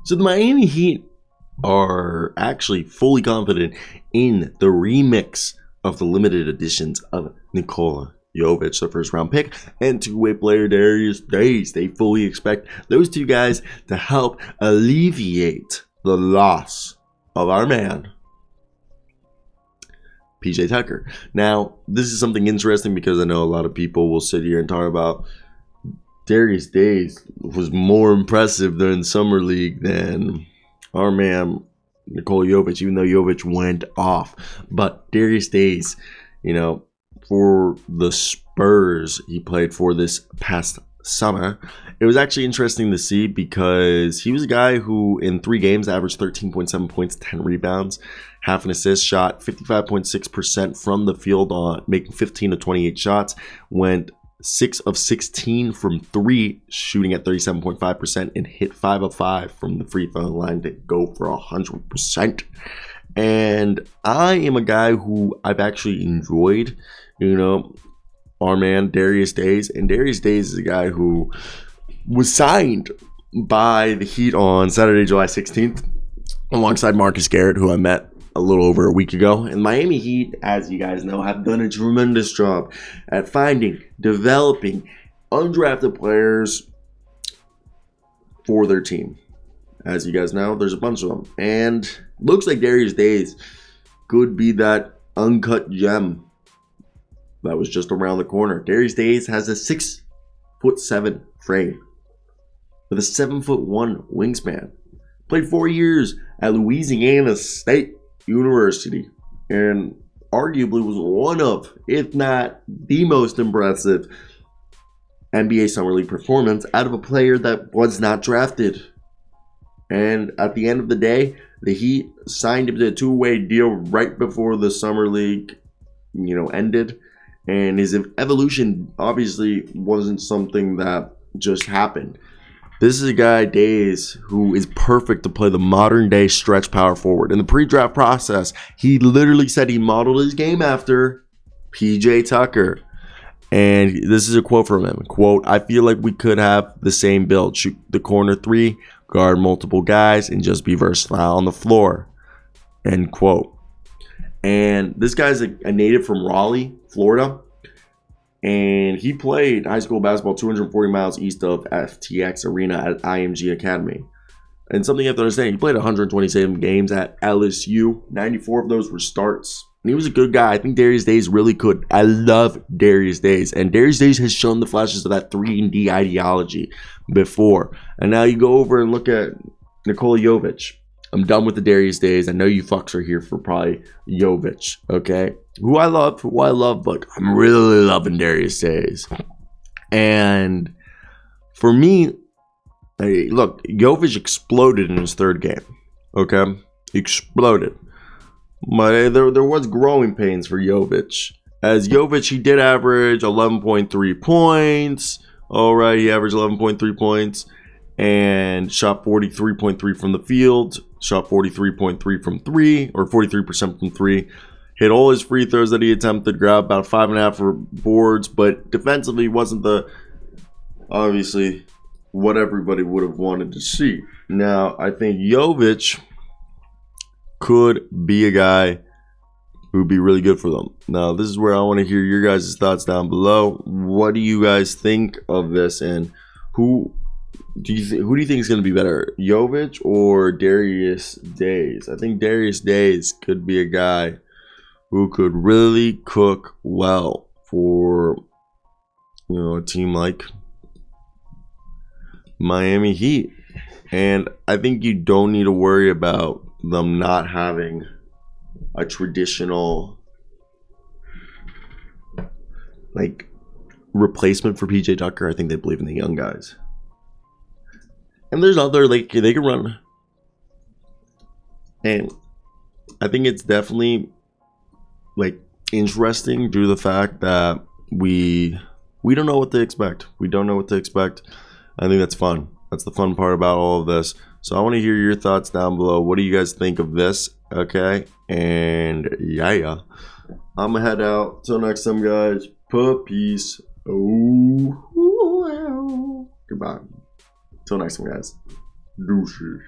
So the Miami Heat are actually fully confident in the remix of the limited editions of Nikola Jovic, the first round pick, and two-way player Darius Days. They fully expect those two guys to help alleviate the loss of our man, PJ Tucker. Now, this is something interesting because I know a lot of people will sit here and talk about Darius Days was more impressive during Summer League than our man Nikola Jovic, even though Jovic went off. But Darius Days, for the Spurs he played for this past summer, it was actually interesting to see because he was a guy who in 3 games averaged 13.7 points, 10 rebounds, half an assist, shot 55.6% from the field on making 15 of 28 shots, went 6 of 16 from 3, shooting at 37.5%, and hit 5 of 5 from the free throw line to go for 100%. And I am a guy who I've actually enjoyed, our man Darius Days. And Darius Days is a guy who was signed by the Heat on Saturday, July 16th, alongside Marcus Garrett, who I met a little over a week ago. And Miami Heat, as you guys know, have done a tremendous job at finding, developing undrafted players for their team. As you guys know, there's a bunch of them. And looks like Darius Days could be that uncut gem that was just around the corner. Darius Days has a 6'7" frame with a 7'1" wingspan. Played 4 years at Louisiana State University and arguably was one of, if not the most impressive NBA Summer League performance out of a player that was not drafted. And at the end of the day, the Heat signed him to a 2-way deal right before the Summer League, ended. And his evolution obviously wasn't something that just happened. This is a guy, Days, who is perfect to play the modern day stretch power forward. In the pre-draft process, he literally said he modeled his game after PJ Tucker. And this is a quote from him. Quote, "I feel like we could have the same build. Shoot the corner 3, guard multiple guys, and just be versatile on the floor." End quote. And this guy's a native from Raleigh, Florida. And he played high school basketball 240 miles east of FTX Arena at IMG Academy. And something you have to understand, he played 127 games at LSU. 94 of those were starts. And he was a good guy. I think Darius Days really could. I love Darius Days. And Darius Days has shown the flashes of that 3-and-D ideology before. And now you go over and look at Nikola Jovic. I'm done with the Darius Days. I know you fucks are here for probably Jovic, okay? Who I love, but I'm really loving Darius Days. And for me, look, Jovic exploded in his 3rd game, okay? Exploded. But there was growing pains for Jovic. As Jovic, he did average 11.3 points. All right, he averaged 11.3 points and shot 43.3 from the field. Shot 43.3 from 3, or 43% from 3. Hit all his free throws that he attempted, grabbed about 5.5 boards, but defensively wasn't obviously what everybody would have wanted to see. Now, I think Jovic could be a guy who would be really good for them. Now, this is where I want to hear your guys' thoughts down below. What do you guys think of this, and who do you think is going to be better, Jovic or Darius Days? I think Darius Days could be a guy who could really cook well for a team like Miami Heat. And I think you don't need to worry about them not having a traditional replacement for PJ Tucker. I think they believe in the young guys. And there's other, they can run. And I think it's definitely, interesting due to the fact that we don't know what to expect. We don't know what to expect. I think that's fun. That's the fun part about all of this. So I want to hear your thoughts down below. What do you guys think of this? Okay. And yeah. I'm going to head out. Till next time, guys. Peace. Oh. Goodbye. Till next time, guys. Deuces.